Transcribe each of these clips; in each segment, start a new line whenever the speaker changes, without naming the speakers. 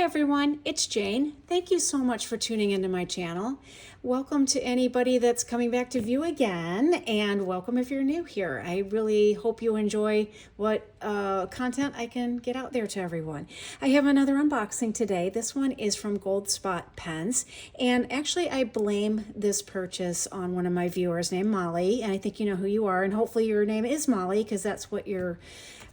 everyone, it's Jane. Thank you so much for tuning into my channel. Welcome to anybody that's coming back to view again, and welcome if you're new here. I really hope you enjoy what content I can get out there to everyone. I have another unboxing today. This one is from Goldspot Pens, and actually I blame this purchase on one of my viewers named Molly, and I think you know who you are, and hopefully your name is Molly because that's what your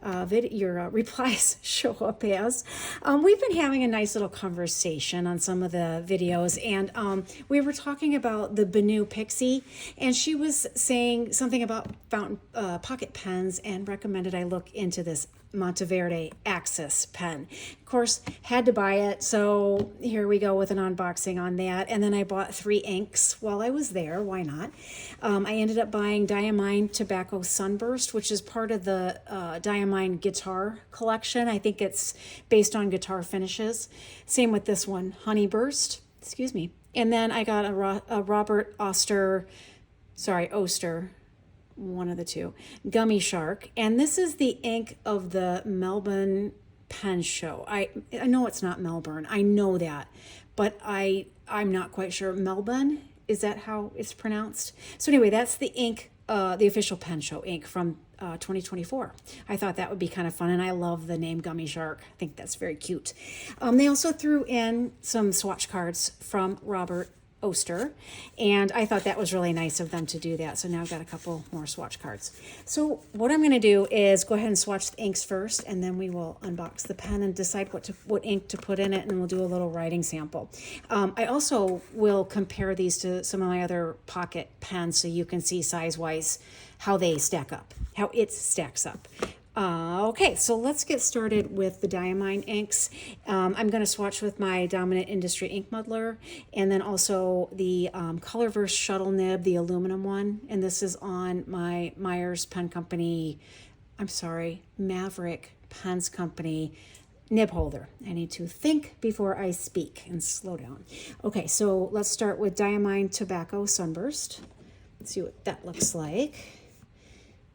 replies show up as. We've been having a nice little conversation on some of the videos, and we were talking about the Benu Pixie, and she was saying something about fountain pocket pens and recommended I look into this Monteverde Axis pen. Of course, had to buy it, so here we go with an unboxing on that. And then I bought 3 inks while I was there. Why not? I ended up buying Diamine Tobacco Sunburst, which is part of the Diamine guitar collection. I think it's based on guitar finishes. Same with this one, Honey Burst. Excuse me. And then I got a Robert Oster, one of the two, Gummy Shark, and this is the ink of the Melbourne Pen Show. I know it's not Melbourne, I know that, but I'm not quite sure. Melbourne, is that how it's pronounced? So anyway, that's the ink, the official Pen Show ink from 2024. I thought that would be kind of fun, and I love the name Gummy Shark. I think that's very cute. They also threw in some swatch cards from Robert Oster, and I thought that was really nice of them to do that. So now I've got a couple more swatch cards. So what I'm going to do is go ahead and swatch the inks first, and then we will unbox the pen and decide what ink to put in it, and we'll do a little writing sample. I also will compare these to some of my other pocket pens so you can see size-wise how they stack up, how it stacks up. Okay, so let's get started with the Diamine inks. I'm going to swatch with my Dominant Industry ink muddler, and then also the Colorverse shuttle nib, the aluminum one, and this is on my Myers Pen Company, Maverick Pens Company nib holder. I need to think before I speak and slow down. Okay, so let's start with Diamine Tobacco Sunburst. Let's see what that looks like.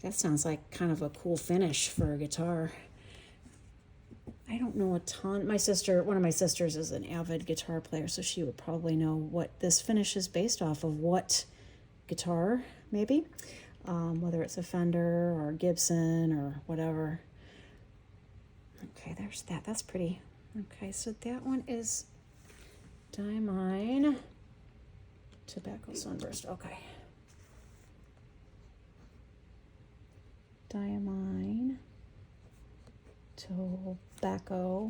That sounds like kind of a cool finish for a guitar. I don't know a ton. One of my sisters is an avid guitar player, so she would probably know what this finish is based off of, what guitar, maybe. Whether it's a Fender or Gibson or whatever. Okay, there's that. That's pretty. Okay, so that one is Diamine Tobacco Sunburst. Okay. Diamine Tobacco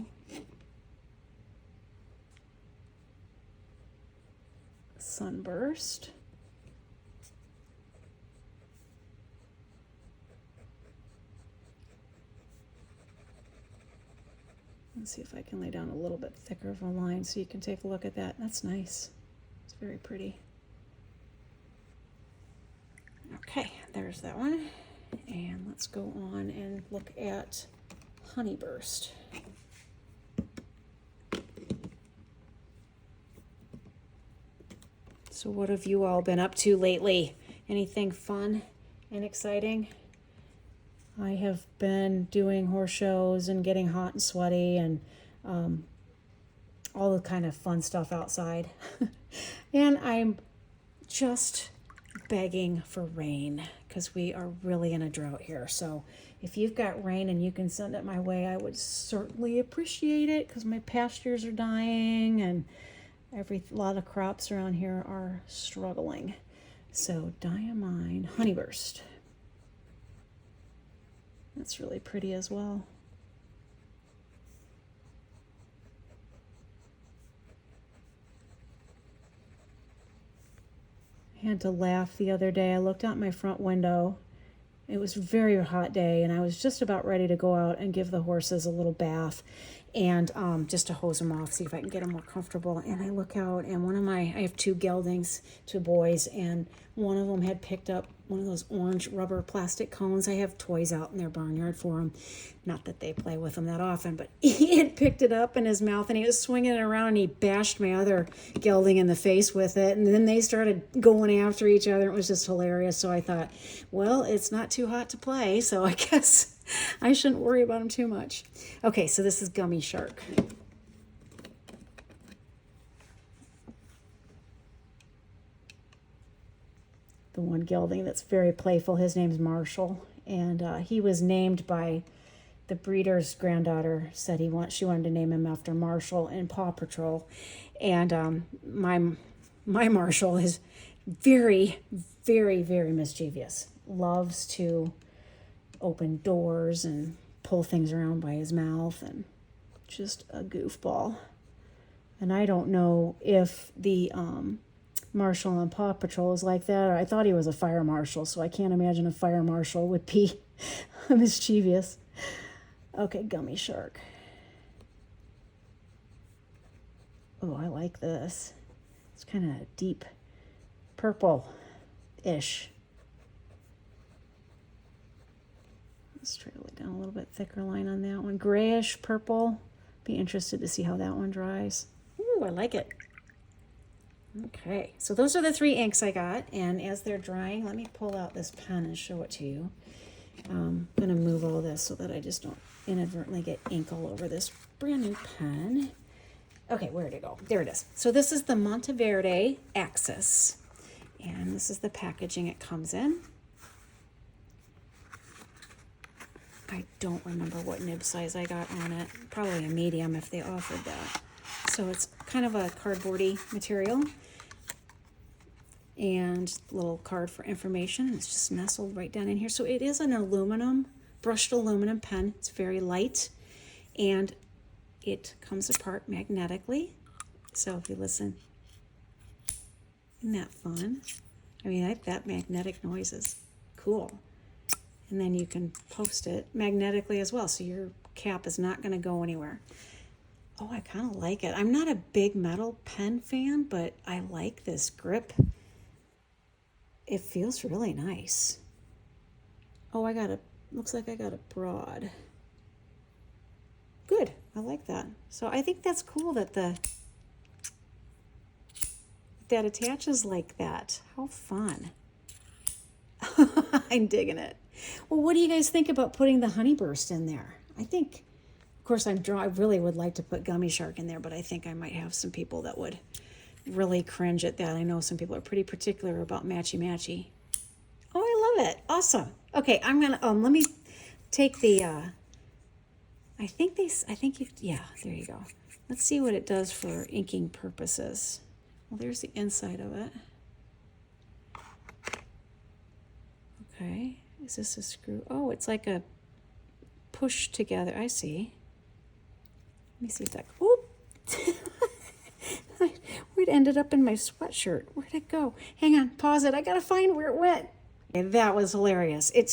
Sunburst. Let's see if I can lay down a little bit thicker of a line so you can take a look at that. That's nice. It's very pretty. Okay, there's that one. And let's go on and look at Honey Burst. So what have you all been up to lately? Anything fun and exciting? I have been doing horse shows and getting hot and sweaty and all the kind of fun stuff outside. And I'm just begging for rain because we are really in a drought here. So if you've got rain and you can send it my way, I would certainly appreciate it because my pastures are dying and a lot of crops around here are struggling. So Diamine Honeyburst. That's really pretty as well. I had to laugh the other day. I looked out my front window. It was a very hot day, and I was just about ready to go out and give the horses a little bath and just to hose them off, see if I can get them more comfortable. And I look out, and I have 2 geldings, 2 boys, and one of them had picked up one of those orange rubber plastic cones. I have toys out in their barnyard for them. Not that they play with them that often, but he had picked it up in his mouth and he was swinging it around and he bashed my other gelding in the face with it. And then they started going after each other. It was just hilarious. So I thought, well, it's not too hot to play, so I guess I shouldn't worry about them too much. Okay, so this is Gummy Shark. the one gelding that's very playful. His name's Marshall, and he was named by the breeder's granddaughter. Said she wanted to name him after Marshall in Paw Patrol, and my Marshall is very, very, very mischievous. Loves to open doors and pull things around by his mouth, and just a goofball. And I don't know if the marshal on Paw Patrol is like that, or I thought he was a fire marshal, so I can't imagine a fire marshal would be mischievous. Okay, gummy shark. Oh, I like this. It's kind of deep purple-ish. Let's try to lay down a little bit thicker line on that one. Grayish purple. Be interested to see how that one dries. Ooh, I like it. Okay, so those are the 3 inks I got, and as they're drying, let me pull out this pen and show it to you. I'm going to move all this so that I just don't inadvertently get ink all over this brand new pen. Okay, where'd it go? There it is. So this is the Monteverde Axis, and this is the packaging it comes in. I don't remember what nib size I got on it. Probably a medium if they offered that. So it's kind of a cardboardy material, and a little card for information. It's just nestled right down in here. So it is an aluminum, brushed aluminum pen. It's very light, and it comes apart magnetically. So if you listen, isn't that fun? I mean, that magnetic noise is cool. And then you can post it magnetically as well, so your cap is not going to go anywhere. Oh, I kind of like it. I'm not a big metal pen fan, but I like this grip. It feels really nice. Oh, looks like I got a broad. Good, I like that. So I think that's cool that that attaches like that. How fun. I'm digging it. Well, what do you guys think about putting the honey burst in there? I think, of course, I really would like to put gummy shark in there, but I think I might have some people that would really cringe at that. I know some people are pretty particular about matchy-matchy. Oh, I love it. Awesome. Okay, I'm going to, let me take the, yeah, there you go. Let's see what it does for inking purposes. Well, there's the inside of it. Okay. Is this a screw? Oh, it's like a push together. I see. Let me see if that. Whoop! It ended up in my sweatshirt. Where'd it go? Hang on, pause it. I gotta find where it went. Okay, that was hilarious. It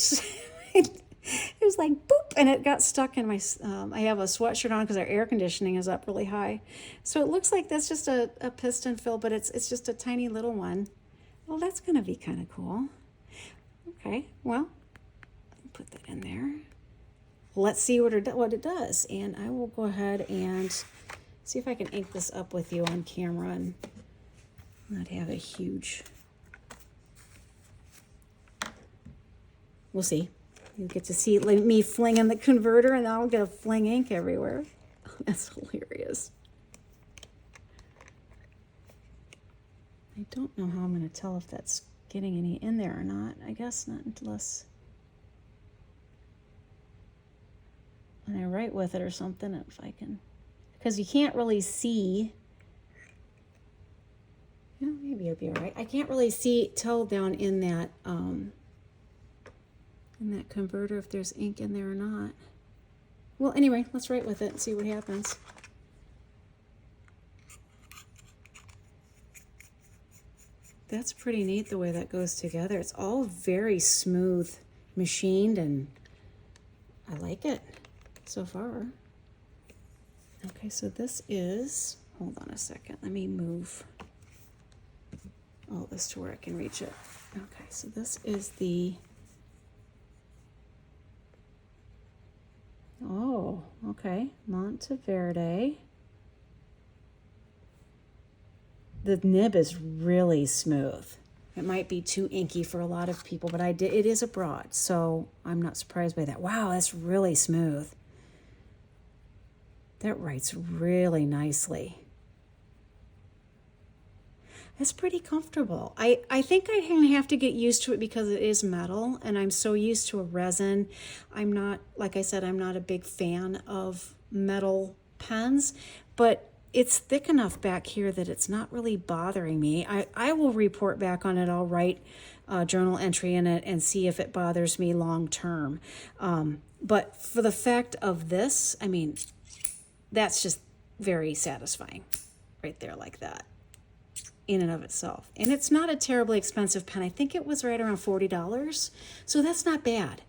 was like boop, and it got stuck in my. I have a sweatshirt on because our air conditioning is up really high, so it looks like that's just a piston fill, but it's just a tiny little one. Well, that's gonna be kind of cool. Okay, well. Put that in there. Let's see what it does, and I will go ahead and see if I can ink this up with you on camera and not have a huge. We'll see. You get to see me flinging the converter, and I'll get a fling ink everywhere. That's hilarious. I don't know how I'm going to tell if that's getting any in there or not. I guess not unless. And I write with it or something, if I can, because you can't really see. Yeah, maybe it'll be all right. I can't really tell down in that converter if there's ink in there or not. Well, anyway, let's write with it and see what happens. That's pretty neat the way that goes together. It's all very smooth, machined, and I like it. So far. Okay, so this is, hold on a second, let me move all this to where I can reach it. Okay, so this is the, oh, okay, Monteverde. The nib is really smooth. It might be too inky for a lot of people, but it is a broad, so I'm not surprised by that. Wow, that's really smooth. That writes really nicely. It's pretty comfortable. I think I'm going to have to get used to it because it is metal and I'm so used to a resin. I'm not, like I said, I'm not a big fan of metal pens, but it's thick enough back here that it's not really bothering me. I will report back on it. I'll write a journal entry in it and see if it bothers me long term. But for the fact of this, I mean, that's just very satisfying right there like that, in and of itself. And it's not a terribly expensive pen. I think it was right around $40. So that's not bad.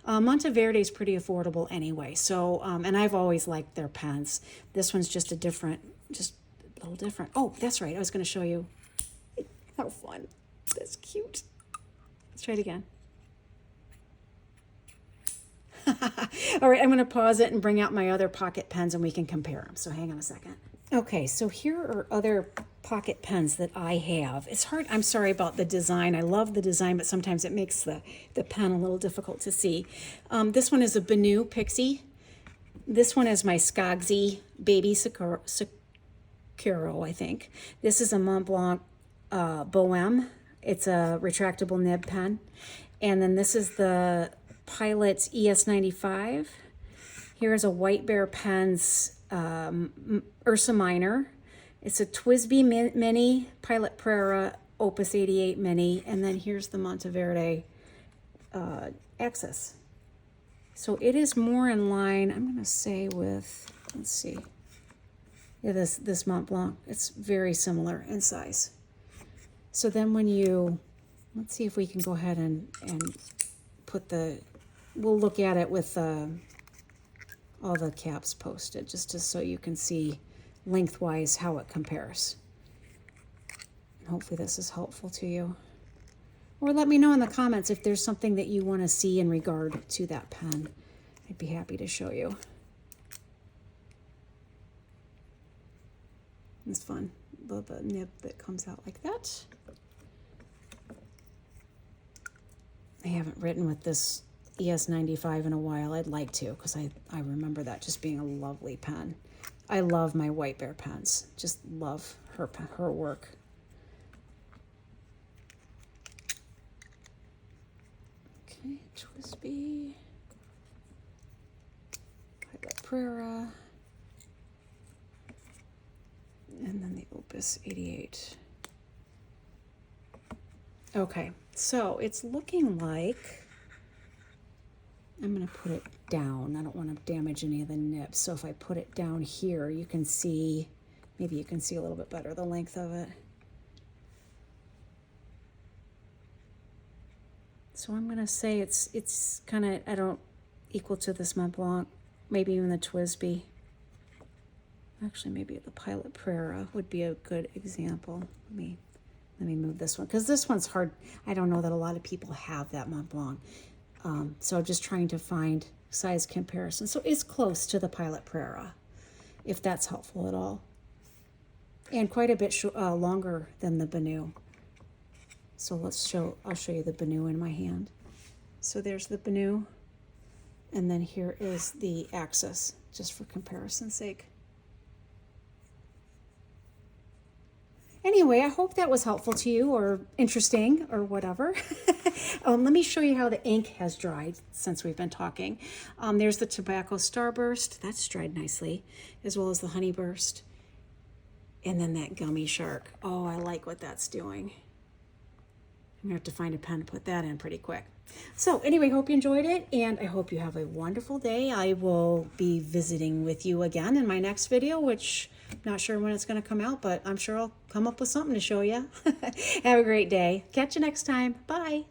Monteverde is pretty affordable anyway. So, and I've always liked their pens. This one's just just a little different. Oh, that's right. I was going to show you. How fun. That's cute. Let's try it again. All right, I'm going to pause it and bring out my other pocket pens and we can compare them. So hang on a second. Okay, so here are other pocket pens that I have. It's hard, I'm sorry about the design. I love the design, but sometimes it makes the pen a little difficult to see. This one is a Benu Pixie. This one is my Skogsy Baby Sakura, I think. This is a Montblanc Bohème. It's a retractable nib pen. And then this is the Pilot's ES95. Here's a White Bear Pens Ursa Minor. It's a TWSBI Mini, Pilot Prera, Opus 88 Mini, and then here's the Monteverde Axis. So it is more in line, I'm going to say with, let's see, yeah, this Mont Blanc. It's very similar in size. So then when you, let's see if we can go ahead and put we'll look at it with all the caps posted, just so you can see lengthwise how it compares. And hopefully this is helpful to you. Or let me know in the comments if there's something that you want to see in regard to that pen. I'd be happy to show you. It's fun, the nib that comes out like that. I haven't written with this ES95 in a while. I'd like to, because I remember that just being a lovely pen. I love my White Bear pens. Just love her work. Okay, TWSBI, Pilot Prera, and then the Opus 88. Okay, so it's looking like, I'm going to put it down. I don't want to damage any of the nibs. So if I put it down here, you can see, maybe you can see a little bit better the length of it. So I'm going to say it's kind of, equal to this Mont Blanc, maybe even the TWSBI. Actually, maybe the Pilot Prera would be a good example. Let me move this one, because this one's hard. I don't know that a lot of people have that Mont Blanc. So I'm just trying to find size comparison. So it's close to the Pilot Prera, if that's helpful at all. And quite a bit longer than the Benu. So I'll show you the Benu in my hand. So there's the Benu. And then here is the Axis, just for comparison's sake. Anyway, I hope that was helpful to you or interesting or whatever. Let me show you how the ink has dried since we've been talking. There's the Tobacco Starburst. That's dried nicely, as well as the Honey Burst. And then that Gummy Shark. Oh, I like what that's doing. I'm going to have to find a pen to put that in pretty quick. So anyway, hope you enjoyed it, and I hope you have a wonderful day. I will be visiting with you again in my next video, which I'm not sure when it's going to come out, but I'm sure I'll come up with something to show you. Have a great day. Catch you next time. Bye.